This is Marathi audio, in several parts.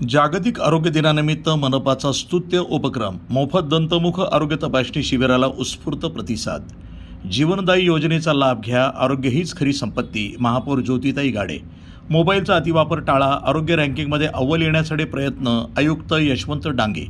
जागतिक आरोग्य दिनानिमित्त मनपाचा स्तुत्य उपक्रम मोफत दंतमुख आरोग्य तपासणी शिबिराला उत्स्फूर्त प्रतिसाद। जीवनदायी योजनेचा लाभ घ्या, आरोग्य हीच खरी संपत्ती। महापौर ज्योतिताई गाडे। मोबाईलचा अतिवापर टाळा, आरोग्य रँकिंगमध्ये अव्वल येण्यासाठी प्रयत्न। आयुक्त यशवंत डांगे।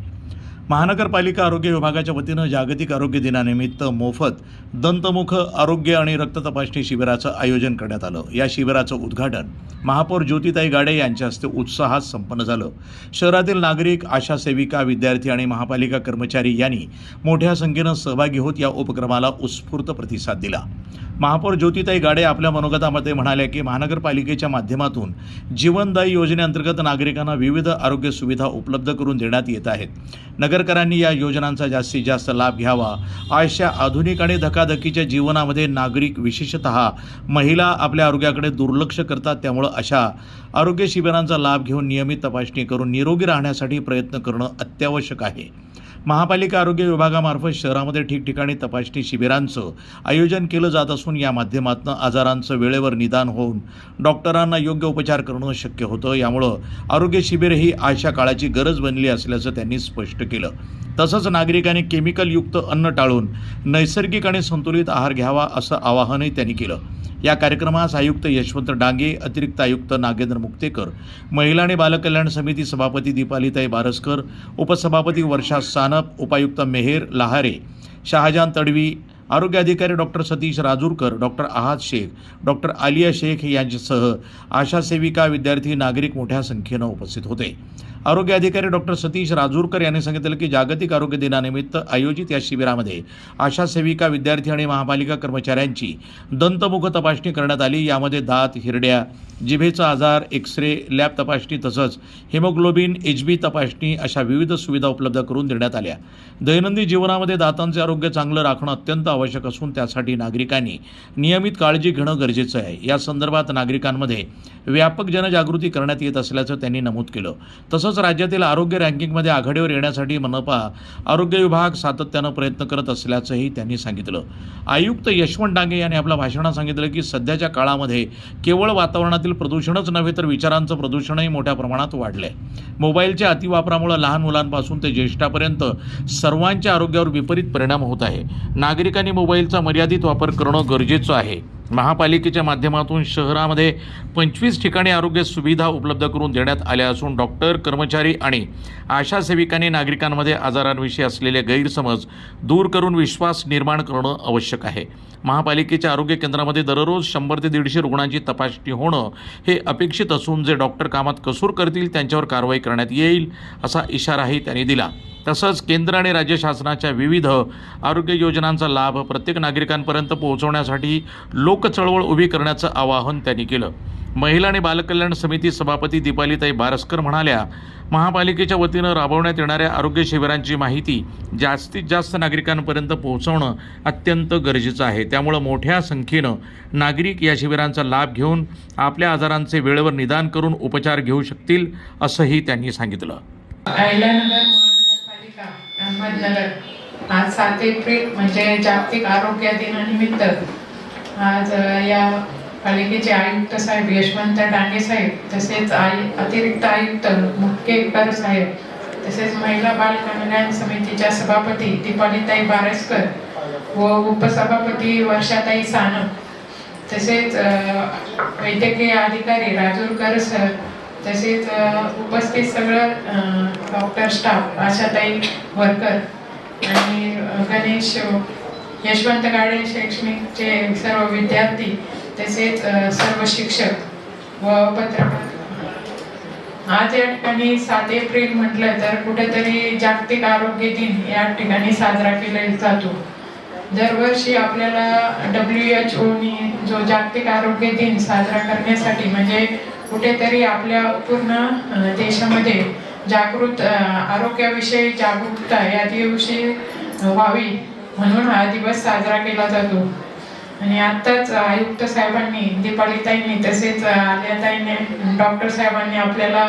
महानगरपालिका आरोग्य विभागाच्या वतीनं जागतिक आरोग्य दिनानिमित्त मोफत दंतमुख आरोग्य आणि रक्त तपासणी शिबिराचं आयोजन करण्यात आलं। या शिबिराचं उद्घाटन महापौर ज्योतिताई गाडे यांच्या हस्ते उत्साहात संपन्न झालं। शहरातील नागरिक, आशा सेविका, विद्यार्थी आणि महापालिका कर्मचारी यांनी मोठ्या संख्येनं सहभागी होत या उपक्रमाला उत्स्फूर्त प्रतिसाद दिला। महापौर ज्योतिताई गाडे आपल्या मनोगतामध्ये म्हणाल्या की महानगरपालिकेच्या माध्यमातून जीवनदायी योजनेअंतर्गत नागरिकांना विविध आरोग्य सुविधा उपलब्ध करून देण्यात येत आहेत। नगरकरांनी या योजनांचा जास्तीत जास्त लाभ घ्यावा। आजच्या आधुनिक आणि धकाधकीच्या जीवनामध्ये नागरिक, विशेषतः महिला आपल्या आरोग्याकडे दुर्लक्ष करतात। त्यामुळे अशा आरोग्य शिबिरांचा लाभ घेऊन नियमित तपासणी करून निरोगी राहण्यासाठी प्रयत्न करणं अत्यावश्यक आहे। महापालिका आरोग्य विभागामार्फत शहरामध्ये ठिकठिकाणी तपासणी शिबिरांचं आयोजन केलं जात असून या माध्यमातून आजारांचं वेळेवर निदान होऊन डॉक्टरांना योग्य उपचार करणं शक्य होतं। यामुळं आरोग्य शिबिर ही आजच्या काळाची गरज बनली असल्याचं त्यांनी स्पष्ट केलं। तसंच नागरिकांनी केमिकलयुक्त अन्न टाळून नैसर्गिक आणि संतुलित आहार घ्यावा असं आवाहनही त्यांनी केलं। या कार्यक्रमास आयुक्त यशवंत डांगे, अतिरिक्त आयुक्त नागेंद्र मुक्तेकर, महिला आणि बालकल्याण समिती सभापती दीपालीताई बारसकर, उपसभापती वर्षा सानप, उपायुक्त मेहेर लहारे, शहाजान तडवी, आरोग्य अधिकारी doctor Satish Rajurkar, doctor Ahad Shaikh, doctor Aliya Shaikh यांच्यासह आशा सेविका, विद्यार्थी, नागरिक मोठ्या संख्येनं उपस्थित होते। आरोग्य अधिकारी डॉक्टर सतीश राजूरकर यांनी सांगितलं की जागतिक आरोग्य दिनानिमित्त आयोजित या शिबिरामध्ये आशा सेविका, विद्यार्थी आणि महापालिका कर्मचाऱ्यांची दंतमुख तपासणी करण्यात आली। यामध्ये दात, हिरड्या, जिभेचा आजार, एक्स-रे, लॅब तपासणी तसंच हिमोग्लोबिन, HB तपासणी अशा विविध सुविधा उपलब्ध करून देण्यात आल्या। दैनंदिन जीवनामध्ये दातांचे आरोग्य चांगलं राखणं अत्यंत आवश्यक असून त्यासाठी नागरिकांनी नियमित काळजी घेणं गरजेचं आहे। या संदर्भात नागरिकांमध्ये व्यापक जनजागृती करण्यात येत असल्याचं त्यांनी नमूद केलं। तसंच राज्यातील आरोग्य रँकिंगमध्ये आघाडीवर येण्यासाठी मनपा आरोग्य विभाग सातत्यानं प्रयत्न करत असल्याचंही त्यांनी सांगितलं। आयुक्त यशवंत डांगे यांनी आपल्या भाषणात सांगितलं की सध्याच्या काळामध्ये केवळ वातावरणातील प्रदूषणच नव्हे तर विचारांचं प्रदूषणही मोठ्या प्रमाणात वाढलंय। मोबाईलच्या अतिवापरामुळे लहान मुलांपासून ते ज्येष्ठापर्यंत सर्वांच्या आरोग्यावर विपरीत परिणाम होत आहे। नागरिकांनी मोबाईलचा मर्यादित वापर करणं गरजेचं आहे। महापालिकेच्या माध्यमातून शहरामध्ये 25 ठिकाणी आरोग्य सुविधा उपलब्ध करून देण्यात आल्या असून डॉक्टर, कर्मचारी आणि आशा सेविकांनी नागरिकांमध्ये आजारांविषयी असलेले गैरसमज दूर करून विश्वास निर्माण करणं आवश्यक आहे। महापालिकेच्या आरोग्य केंद्रामध्ये दररोज 100 ते 150 रुग्णांची तपासणी होणं हे अपेक्षित असून जे डॉक्टर कामात कसूर करतील त्यांच्यावर कारवाई करण्यात येईल असा इशाराही त्यांनी दिला। तसंच केंद्र आणि राज्य शासनाच्या विविध आरोग्य योजनांचा लाभ प्रत्येक नागरिकांपर्यंत पोहोचवण्यासाठी लोकचळवळ उभी करण्याचं आवाहन त्यांनी केलं। महिला आणि बालकल्याण समिती सभापती दीपालीताई बारसकर म्हणाल्या, महापालिकेच्या वतीनं राबवण्यात येणाऱ्या आरोग्य शिबिरांची माहिती जास्तीत जास्त नागरिकांपर्यंत पोहोचवणं अत्यंत गरजेचं आहे। त्यामुळे मोठ्या संख्येनं नागरिक या शिबिरांचा लाभ घेऊन आपल्या आजारांचे वेळेवर निदान करून उपचार घेऊ शकतील असंही त्यांनी सांगितलं। अहमदनगर आज 7 एप्रिल म्हणजे जागतिक आरोग्य दिनानिमित्त आज या पालिकेचे आयुक्त साहेब यशवंत डांगे साहेब, तसेच अतिरिक्त आयुक्त मुक्तेकर साहेब, तसेच महिला बाल कल्याण समितीच्या सभापती दीपालीताई बारसकर व उपसभापती वर्षाताई सानप, तसेच वैद्यकीय अधिकारी राजूरकर सर, तसेच उपस्थित सगळं डॉक्टर स्टाफ, आशाताई वर्कर आणि गणेश यशवंत गाडे शैक्षणिकचे सर्व विद्यार्थी, तसेच सर्व शिक्षक व पत्रकार। आज या ठिकाणी 7 एप्रिल म्हटलं तर कुठेतरी जागतिक आरोग्य दिन या ठिकाणी साजरा केला जातो। दरवर्षी आपल्याला WHO जो जागतिक आरोग्य दिन साजरा करण्यासाठी म्हणजे कुठेतरी आपल्या पूर्ण देशामध्ये आरोग्याविषयी जागरूकता या दिवशी व्हावी म्हणून हा दिवस साजरा केला जातो। आणि आत्ताच आयुक्त साहेबांनी, दीपालीताईंनी तसेच आलियाताईंनी, डॉक्टर साहेबांनी आपल्याला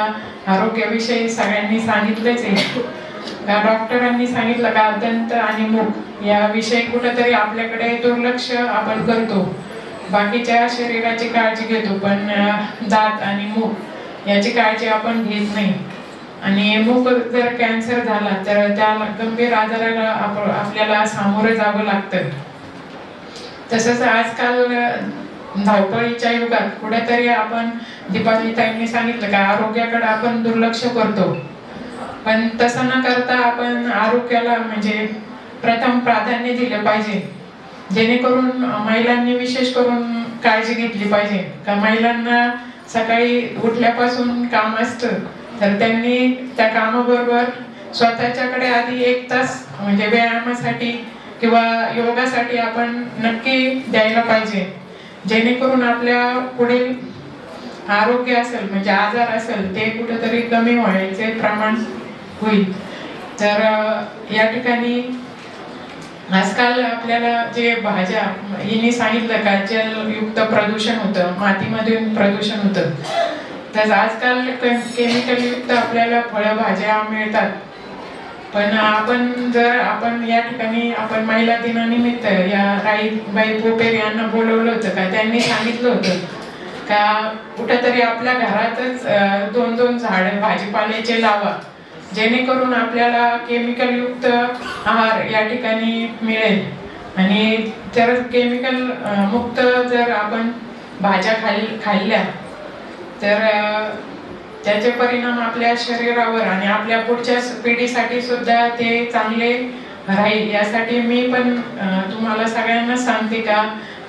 आरोग्याविषयी सगळ्यांनी सांगितलेच आहे। डॉक्टरांनी सांगितलं का दंत आणि मुख याविषयी कुठेतरी आपल्याकडे दुर्लक्ष आपण करतो। बाकीच्या शरीराची काळजी घेतो पण दात आणि मुख याची काळजी आपण घेत नाही। आणि मूक जर कॅन्सर झाला तर त्या गंभीर आजाराला आपल्याला सामोरं जावं लागतं. तसंच आजकाल धावपळीच्या युगात कुठेतरी आपण दीपालीताईंनी सांगितलं का आरोग्याकडे आपण दुर्लक्ष करतो, पण तसं न करता आपण आरोग्याला म्हणजे प्रथम प्राधान्य दिलं पाहिजे, जेणेकरून महिलांनी विशेष करून काळजी घेतली पाहिजे. का महिलांना सकाळी उठल्यापासून काम असतं तर त्यांनी त्या कामाबरोबर स्वतःच्याकडे आधी 1 तास म्हणजे व्यायामासाठी किंवा योगासाठी आपण नक्की द्यायला पाहिजे, जेणेकरून आपल्या पुढील आरोग्य असेल म्हणजे आजार असेल ते कुठेतरी कमी व्हायचे प्रमाण होईल. तर या ठिकाणी आजकाल आपल्याला जे भाज्या हिने सांगितलं का जलयुक्त प्रदूषण होतं, मातीमधून प्रदूषण होतं, तर आजकाल केमिकल युक्त आपल्याला फळभाज्या मिळतात. पण आपण या ठिकाणी आपण महिला दिनानिमित्त या राईबाई पोपेर यांना बोलवलं होतं का त्यांनी सांगितलं होतं का कुठेतरी आपल्या घरातच 2-2 झाडं भाजीपाल्याचे लावा, जेणेकरून आपल्याला केमिकल युक्त आहार या ठिकाणी मिळेल. आणि जर केमिकल मुक्त जर आपण भाज्या खाल्ल्या तर त्याचे परिणाम आपल्या शरीरावर आणि आपल्या पुढच्या पिढीसाठी सुद्धा ते चांगले राहील. यासाठी मी पण तुम्हाला सगळ्यांना सांगते का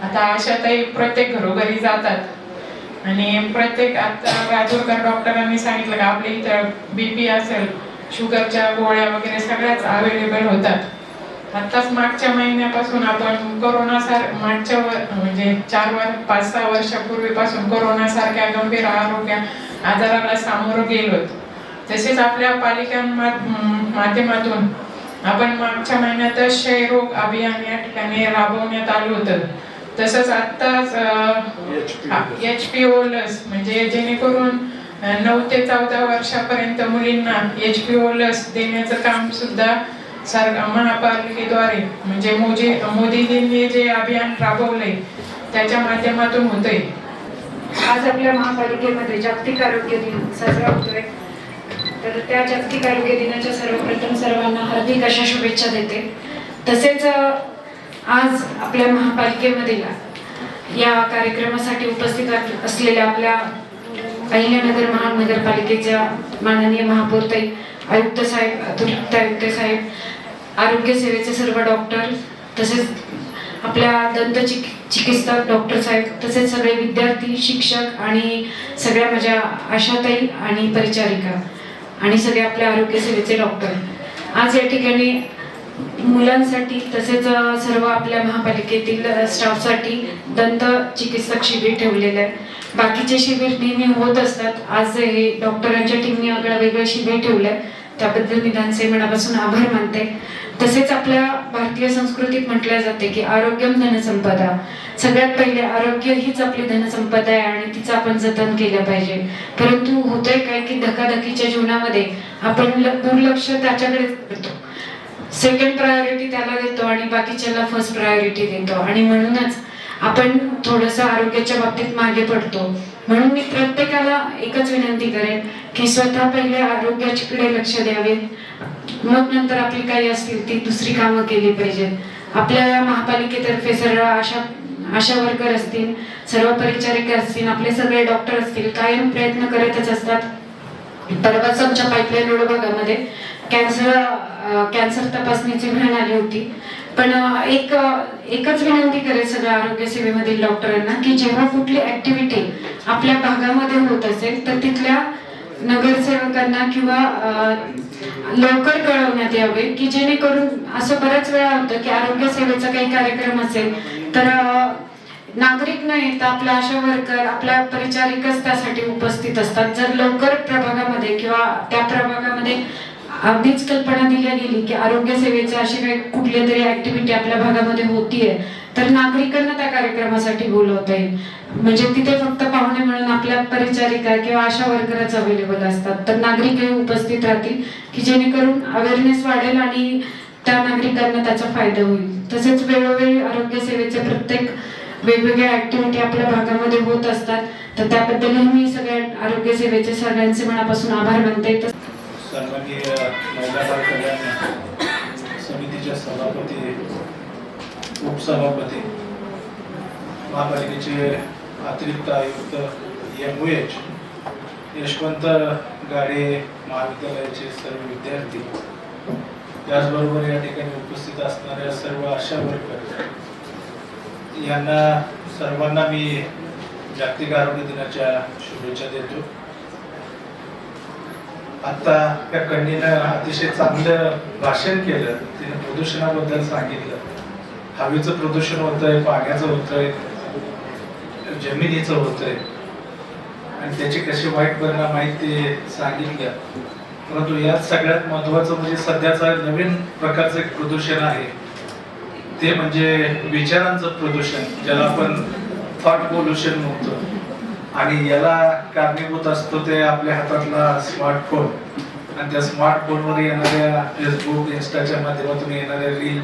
आता आशाताई प्रत्येक घरोघरी जातात आणि प्रत्येक आता राजूरकर डॉक्टरांनी सांगितलं का आपल्या इथं BP असेल, शुगरच्या गोळ्या वगैरे सगळ्याच अवेलेबल होतात. आत्ताच मागच्या महिन्यापासून आपण मागच्या म्हणजे 5-6 वर्षापूर्वीपासून कोरोनासारख्या गंभीर आरोग्य आजाराला सामोरं गेलो. तसेच आपल्या माध्यमातून आपण मागच्या महिन्यातच क्षयरोग अभियान या ठिकाणी राबवण्यात आलं होतं. तसंच आत्ताच HPO लस म्हणजे जेणेकरून 9 ते 14 वर्षापर्यंत मुलींना HPO लस देण्याचं काम सुद्धा महापालिकेद्वारे म्हणजे मोदीजींनी जे अभियान राबवलंय त्याच्या माध्यमातून होतंय. आज आपल्या महापालिकेमध्ये जागतिक आरोग्य दिन साजरा होतोय. तर त्या जागतिक आरोग्य दिनाच्या सर्वप्रथम सर्वांना हार्दिक अशा शुभेच्छा देते. तसेच आज आपल्या महापालिकेमधील या कार्यक्रमासाठी उपस्थित असलेल्या आपल्या अहिल्यानगर महानगरपालिकेच्या माननीय महापौरताई, आयुक्त साहेब, अतिरिक्त आयुक्त साहेब, आरोग्य सेवेचे सर्व डॉक्टर, तसेच आपल्या दंत चिकित्सक डॉक्टर साहेब, तसेच सगळे विद्यार्थी, शिक्षक आणि सगळ्या माझ्या आशाताई आणि परिचारिका आणि सगळे आपल्या आरोग्य सेवेचे डॉक्टर, आज या ठिकाणी मुलांसाठी तसेच सर्व आपल्या महापालिकेतील स्टाफसाठी दंत चिकित्सक शिबिर ठेवलेलं आहे. बाकीचे शिबिर नेहमी होत असतात, आज हे डॉक्टरांच्या टीमने वेगळं शिबिर ठेवलंय, त्याबद्दल मी त्यांचे मनापासून आभार मानते. तसेच आपल्या भारतीय संस्कृतीत म्हटलं जाते की आरोग्यम धनसंपदा, सगळ्यात पहिले आरोग्य हीच आपली धनसंपदा आहे आणि तिचं आपण जतन केलं पाहिजे. परंतु होतंय काय की धकाधकीच्या जीवनामध्ये आपण दुर्लक्ष त्याच्याकडे करतो, सेकंड प्रायोरिटी त्याला देतो आणि बाकीच्याला फर्स्ट प्रायोरिटी देतो आणि म्हणूनच आपण थोडंसं आरोग्याच्या बाबतीत मागे पडतो. म्हणून मी प्रत्येकाला एकच विनंती करेन की स्वतः पहिले आरोग्याकडे लक्ष द्यावे, मग नंतर आपली काही असतील ती दुसरी कामं केली पाहिजेत. आपल्या या महापालिकेतर्फे सर्व आशा वर्कर असतील, सर्व परिचारिका असतील, आपले सगळे डॉक्टर असतील, कायम प्रयत्न करतच असतात. परवाच आमच्या पाईपलाईन रोड भागामध्ये कॅन्सर तपासणीची व्हॅन आली होती. पण एकच विनंती करेल सगळ्या आरोग्य सेवेमधील डॉक्टरांना की जेव्हा कुठली ऍक्टिव्हिटी आपल्या भागामध्ये होत असेल तर तिथल्या नगरसेवकांना किंवा लवकर कळवण्यात यावे, की जेणेकरून असं बऱ्याच वेळा होतं की आरोग्य सेवेचा काही कार्यक्रम असेल तर नागरिक न येता आपला आशा वर्कर, आपल्या परिचारिकाच त्यासाठी उपस्थित असतात. जर लवकर प्रभागामध्ये किंवा त्या प्रभागामध्ये अगदीच कल्पना दिल्या गेली की आरोग्य सेवेची अशी काही कुठली तरी ऍक्टिव्हिटी आपल्या भागामध्ये होतीये तर नागरिकांना त्या कार्यक्रमासाठी बोलवता येईल. म्हणजे तिथे फक्त पाहुणे म्हणून आपल्या परिचारिका किंवा आशा वर्करच अवेलेबल असतात, तर नागरिकही उपस्थित राहतील की जेणेकरून अवेअरनेस वाढेल आणि त्या नागरिकांना त्याचा फायदा होईल. तसेच वेळोवेळी आरोग्य सेवेचे प्रत्येक वेगवेगळ्या ऍक्टिव्हिटी आपल्या भागामध्ये होत असतात, तर त्याबद्दलही मी सगळ्या आरोग्य सेवेचे सगळ्यांचे मनापासून आभार मानते. सन्माननीय महिला बाल कल्याण समितीच्या सभापती, उपसभापती, महापालिकेचे अतिरिक्त आयुक्त MOH, यशवंत गाडे महाविद्यालयाचे सर्व विद्यार्थी, त्याचबरोबर या ठिकाणी उपस्थित असणाऱ्या सर्व आशा वर्कर यांना सर्वांना मी जागतिक आरोग्य दिनाच्या शुभेच्छा देतो. आता त्या कन्येनं अतिशय चांगलं भाषण केलं. तिने प्रदूषणाबद्दल सांगितलं. हवेचं प्रदूषण होतंय, पाण्याचं होतंय, जमिनीचं होतंय आणि त्याचे कसे वाईट परिणाम आहेत ते सांगितलं. परंतु यात सगळ्यात महत्वाचं म्हणजे सध्याचा नवीन प्रकारचं एक प्रदूषण आहे, ते म्हणजे विचारांचं प्रदूषण, ज्याला आपण थॉट पोल्युशन म्हणतो. आणि याला कारणीभूत असतो ते आपल्या हातातला स्मार्टफोन आणि त्या स्मार्टफोनवर येणाऱ्या फेसबुक, इंस्टाच्या माध्यमातून येणाऱ्या रील,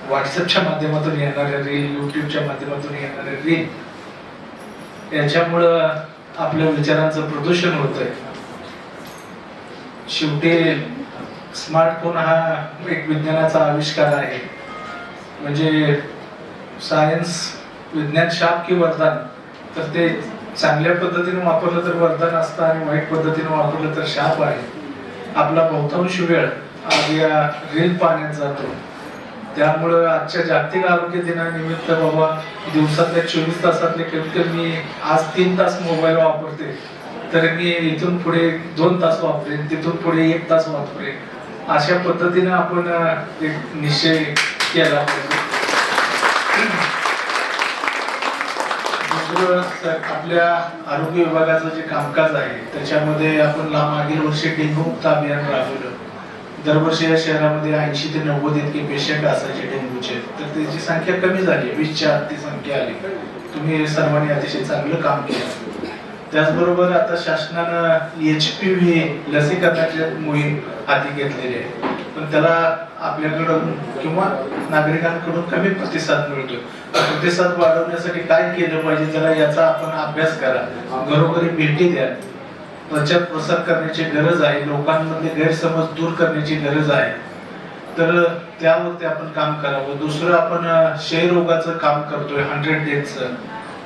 व्हॉट्सअपच्या माध्यमातून येणाऱ्या रील, युट्यूबच्या माध्यमातून येणाऱ्या रील, याच्यामुळं आपल्या विचारांचं प्रदूषण होतंय. शेवटी स्मार्टफोन हा एक विज्ञानाचा आविष्कार आहे. म्हणजे सायन्स, विज्ञान शाप की वरदान, तर ते चांगल्या पद्धतीने वापरलं तर वरदान असतं आणि वाईट पद्धतीने वापरलं तर शाप आहे. आपला बहुतांश वेळ आज या रील पाहण्यात जातो. त्यामुळं आजच्या जागतिक आरोग्य दिनानिमित्त बाबा दिवसातल्या 24 तासातले कमीत कमी आज 3 तास मोबाईल वापरते, तर मी इथून पुढे 2 तास वापरेन, तिथून पुढे 1 तास वापरेन. अशा पद्धतीने आपण एक निश्चय केला पाहिजे. आपल्या आरोग्य विभागाचं जे कामकाज आहे त्याच्यामध्ये आपण मागील वर्षी डेंग्यू मुक्त अभियान राबवलं. दरवर्षी या शहरामध्ये 80 ते 90 इतके पेशंट असायचे डेंग्यूचे, तर त्याची संख्या कमी झाली, 20च्या आत ती संख्या आली. तुम्ही सर्वांनी अतिशय चांगलं काम केलं. त्याचबरोबर आता शासनानं HPV लसीकरणाची मोहीम हाती घेतलेली आहे, पण त्याला आपल्याकडून किंवा नागरिकांकडून कमी प्रतिसाद मिळतो. प्रतिसाद वाढवण्यासाठी काय केलं पाहिजे, जरा याचा आपण अभ्यास करा, घरोघरी भेटी द्या, प्रचार प्रसार करण्याची गरज आहे, लोकांमध्ये गैरसमज दूर करण्याची गरज आहे. तर त्यावरती आपण काम करावं. दुसरं आपण क्षयरोगाचं काम करतोय 100 डेजचं,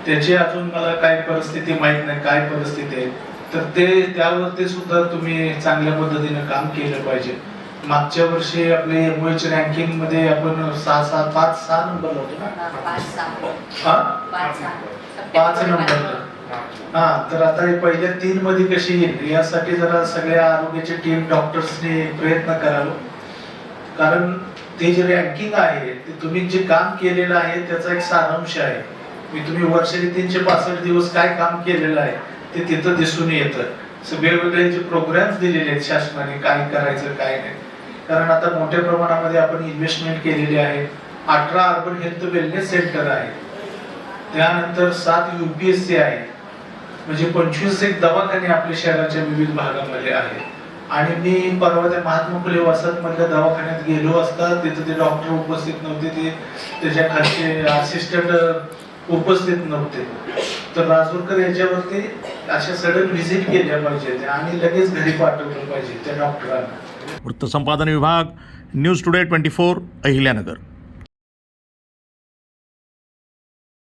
त्याची अजून मला काय परिस्थिती माहित नाही, काय परिस्थिती आहे, तर ते त्यावरती सुद्धा तुम्ही चांगल्या पद्धतीने काम केलं पाहिजे. मागच्या वर्षी आपले MOH रँकिंग मध्ये आपण 5-6 नंबर होतो ना, 5 नंबर. तर आता हे पहिल्या 3 मध्ये कशी येईल यासाठी जरा सगळ्या आरोग्याची टीम, डॉक्टर्सनी प्रयत्न करावं. कारण ते जे रँकिंग आहे ते तुम्ही जे काम केलेलं आहे त्याचा एक सारांश आहे. मी तुम्ही वर्षाचे 365 दिवस काय काम केलेलं आहे ते तिथं दिसून येतं. वेगवेगळे जे प्रोग्राम्स दिलेले आहेत शासनाने, काय करायचं काय नाही. कारण आता मोठ्या प्रमाणामध्ये आपण इन्व्हेस्टमेंट केलेली आहे. 18 अर्बन हेल्थ वेलनेस सेंटर आहे, त्यानंतर 7 UPSC आहे, म्हणजे 25 एक दवाखाने आपल्या शहराच्या विविध भागामध्ये आहेत. आणि मी परवा त्या महात्मा फुले वसत मधल्या दवाखान्यात गेलो असता, तिथे ते डॉक्टर उपस्थित नव्हते, ते त्याच्या खालचे असिस्टंट उपस्थित नव्हते. तर राजूरकर याच्यावरती अशा सडन व्हिजिट केल्या पाहिजे आणि लगेच घरी पाठवलं पाहिजे त्या डॉक्टरांना. वृत्तसंपादन विभाग, न्यूज टुडे 24, अहिल्यानगर.